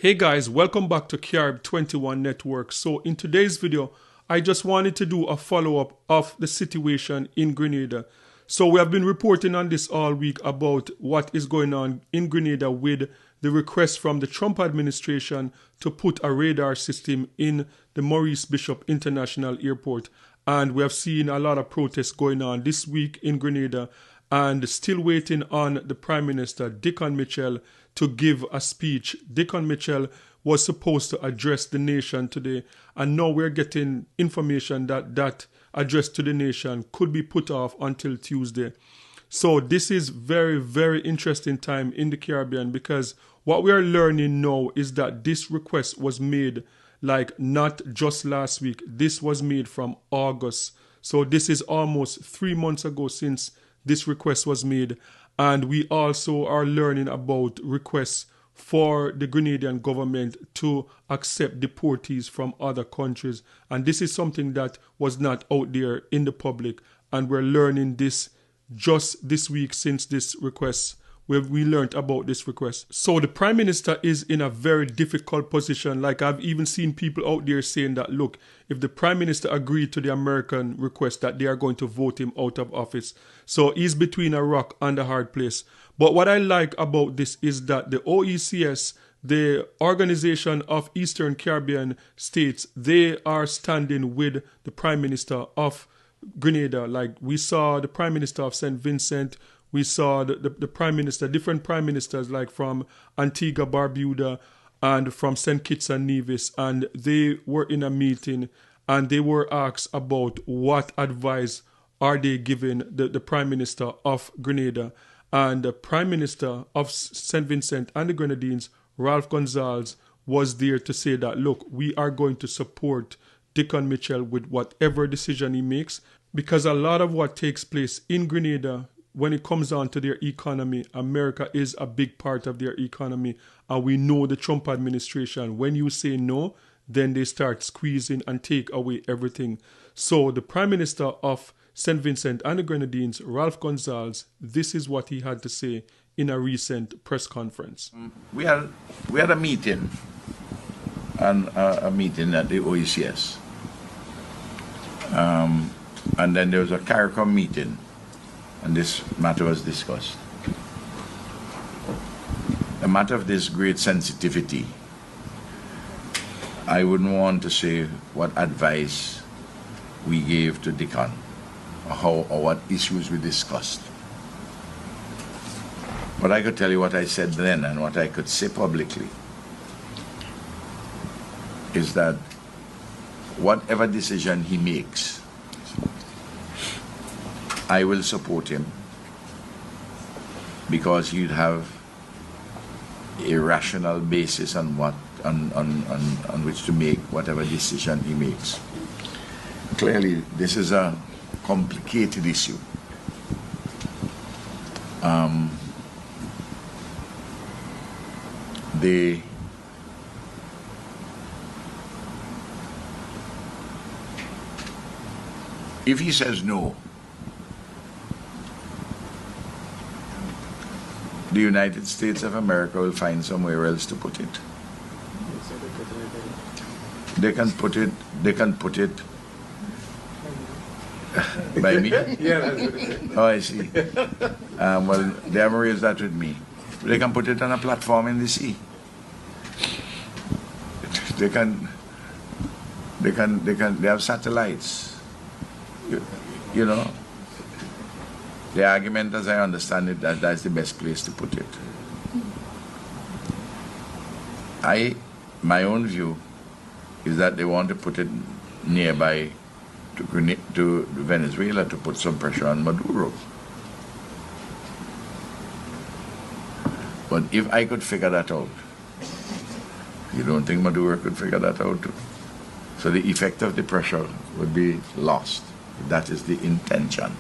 Hey guys, welcome back to Carib 21 Network. So in today's video, I just wanted to do a follow-up of the situation in Grenada. So we have been reporting on this all week about what is going on in Grenada with the request from the Trump administration to put a radar system in the Maurice Bishop International Airport. And we have seen a lot of protests going on this week in Grenada and still waiting on the Prime Minister, Dickon Mitchell, to give a speech. Dickon Mitchell was supposed to address the nation today, and now we're getting information that that address to the nation could be put off until Tuesday. So this is very, very interesting time in the Caribbean, because what we are learning now is that this request was made like not just last week. This was made from August. So this is almost 3 months ago since this request was made. And we also are learning about requests for the Grenadian government to accept deportees from other countries. And this is something that was not out there in the public. And we're learning this just this week since this request, where we learned about this request. So the Prime Minister is in a very difficult position. Like, I've even seen people out there saying that, look, if the Prime Minister agreed to the American request, that they are going to vote him out of office. So he's between a rock and a hard place. But what I like about this is that the OECS, the Organization of Eastern Caribbean States, they are standing with the Prime Minister of Grenada. Like, we saw the Prime Minister of St. Vincent, we saw the Prime Minister, different Prime Ministers, like from Antigua, Barbuda, and from St. Kitts and Nevis, and they were in a meeting, and they were asked about what advice are they giving the Prime Minister of Grenada. And the Prime Minister of St. Vincent and the Grenadines, Ralph Gonsalves, was there to say that, look, we are going to support Dickon Mitchell with whatever decision he makes, because a lot of what takes place in Grenada, when it comes down to their economy, America is a big part of their economy. And we know the Trump administration, when you say no, then they start squeezing and take away everything. So the Prime Minister of St. Vincent and the Grenadines, Ralph Gonsalves, this is what he had to say in a recent press conference. We had a meeting, and a meeting at the OECS. And then there was a CARICOM meeting, and this matter was discussed. A matter of this great sensitivity, I wouldn't want to say what advice we gave to Dickon, or what issues we discussed. But I could tell you what I said then, and what I could say publicly is that whatever decision he makes, I will support him, because he'd have a rational basis on which to make whatever decision he makes. Clearly, this is a complicated issue. If he says no, the United States of America will find somewhere else to put it. They can put it by me? Yeah, that's what it is. Oh, I see. Well, they haven't raised that with me. They can put it on a platform in the sea. They have satellites. You know, the argument, as I understand it, that that's the best place to put it. My own view is that they want to put it nearby to Venezuela to put some pressure on Maduro. But if I could figure that out, you don't think Maduro could figure that out too? So the effect of the pressure would be lost. That is the intention.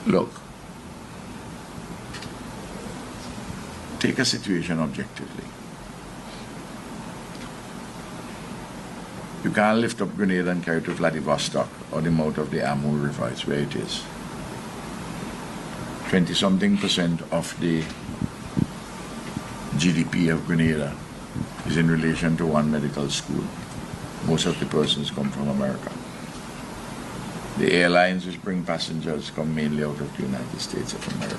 Look, take a situation objectively. You can't lift up Grenada and carry it to Vladivostok or the mouth of the Amur River. It's where it is. 20-something% of the GDP of Grenada is in relation to one medical school. Most of the persons come from America. The airlines which bring passengers come mainly out of the United States of America.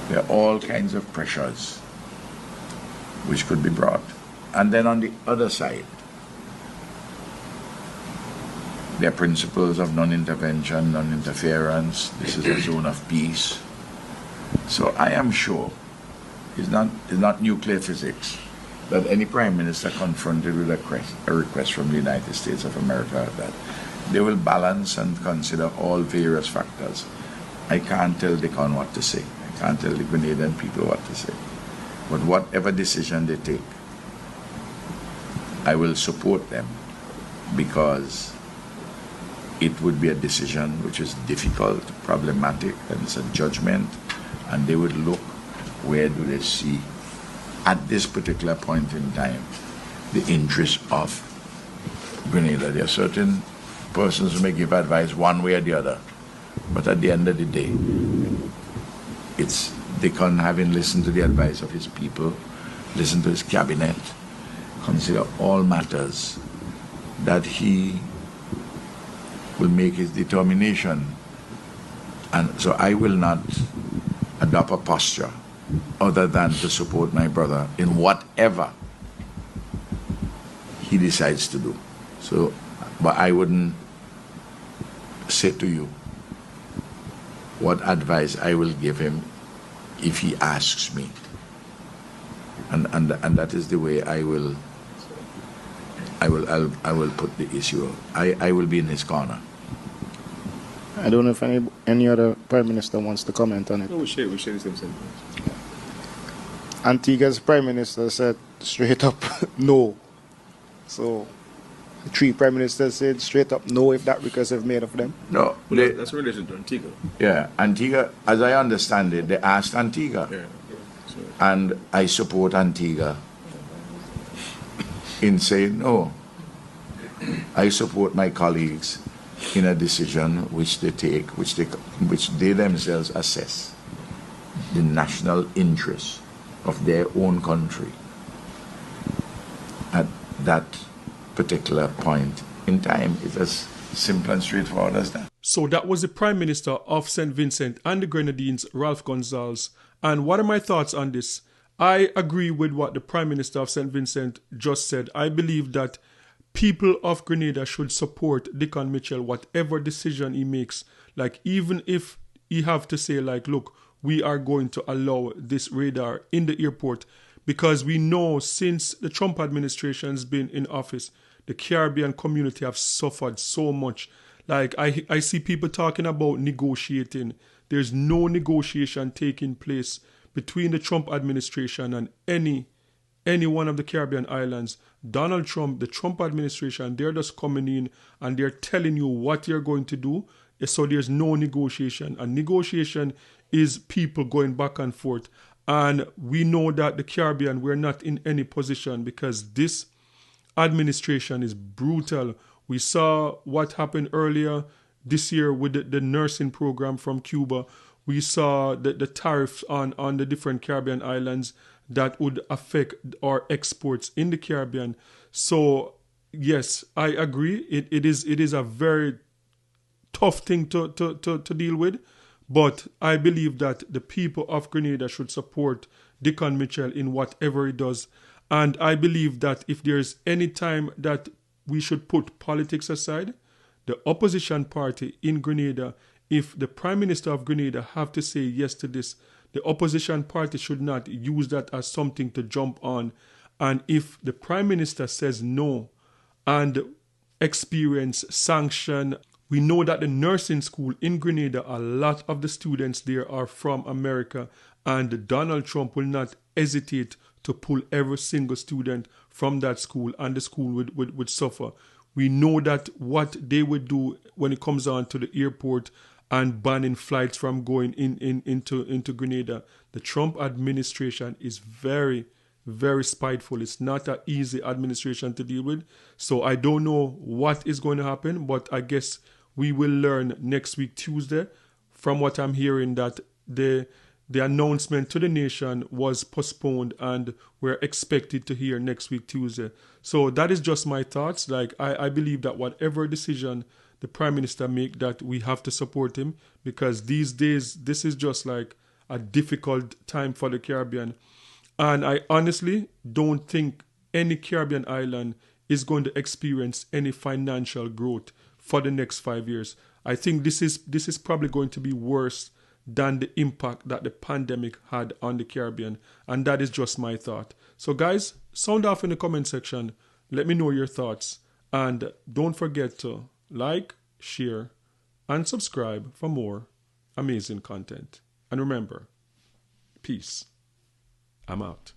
There are all kinds of pressures which could be brought. And then on the other side, there are principles of non-intervention, non-interference. This is a zone of peace. So I am sure it's not nuclear physics that any prime minister confronted with a request from the United States of America that they will balance and consider all various factors. I can't tell Dickon what to say. I can't tell the Grenadian people what to say. But whatever decision they take, I will support them, because it would be a decision which is difficult, problematic, and it's a judgment, and they would look where do they see at this particular point in time the interest of Grenada. There are certain persons who may give advice one way or the other, but at the end of the day, it's Dickon, having listened to the advice of his people, listened to his cabinet, consider all matters, that he will make his determination. And so I will not adopt a posture other than to support my brother in whatever he decides to do. So, but I wouldn't say to you what advice I will give him if he asks me. And that is the way I will put the issue. I will be in his corner. I don't know if any other prime minister wants to comment on it. No, we share the same sentiment. Antigua's prime minister said straight up no. So the three prime ministers said straight up no if that request is made of them. No, That's in relation to Antigua. yeah, Antigua, as I understand it, they asked Antigua. Yeah. So, And I support Antigua in saying no. I support my colleagues in a decision which they take, which they themselves assess the national interest of their own country at that particular point in time. It's as simple and straightforward as that. So that was the Prime Minister of St. Vincent and the Grenadines, Ralph Gonsalves. And what are my thoughts on this? I agree with what the Prime Minister of St. Vincent just said. I believe that people of Grenada should support Dickon Mitchell, whatever decision he makes. Like, even if he have to say, like, look, we are going to allow this radar in the airport, because we know since the Trump administration has been in office, the Caribbean community have suffered so much. Like, I see people talking about negotiating. There's no negotiation taking place between the Trump administration and any one of the Caribbean islands. Donald Trump, the Trump administration, they're just coming in and they're telling you what you're going to do. So there's no negotiation. And negotiation is people going back and forth. And we know that the Caribbean, we're not in any position because this administration is brutal. We saw what happened earlier this year with the nursing program from Cuba. We saw the tariffs on the different Caribbean islands that would affect our exports in the Caribbean. So, yes, I agree. It is a very tough thing to deal with. But I believe that the people of Grenada should support Dickon Mitchell in whatever he does. And I believe that if there's any time that we should put politics aside, the opposition party in Grenada, if the Prime Minister of Grenada have to say yes to this, the opposition party should not use that as something to jump on. And if the Prime Minister says no and experience sanction, we know that the nursing school in Grenada, a lot of the students there are from America, and Donald Trump will not hesitate to pull every single student from that school, and the school would suffer. We know that what they would do when it comes on to the airport and banning flights from going into Grenada. The Trump administration is very, very spiteful. It's not an easy administration to deal with. So I don't know what is going to happen, but I guess we will learn next week, Tuesday, from what I'm hearing, that the announcement to the nation was postponed and we're expected to hear next week Tuesday. So that is just my thoughts. Like I believe that whatever decision the Prime Minister make, that we have to support him, because these days this is just like a difficult time for the Caribbean. And I honestly don't think any Caribbean island is going to experience any financial growth for the next 5 years. I think this is probably going to be worse than the impact that the pandemic had on the Caribbean. And that is just my thought. So guys, sound off in the comment section. Let me know your thoughts. And don't forget to like, share, and subscribe for more amazing content. And remember, peace. I'm out.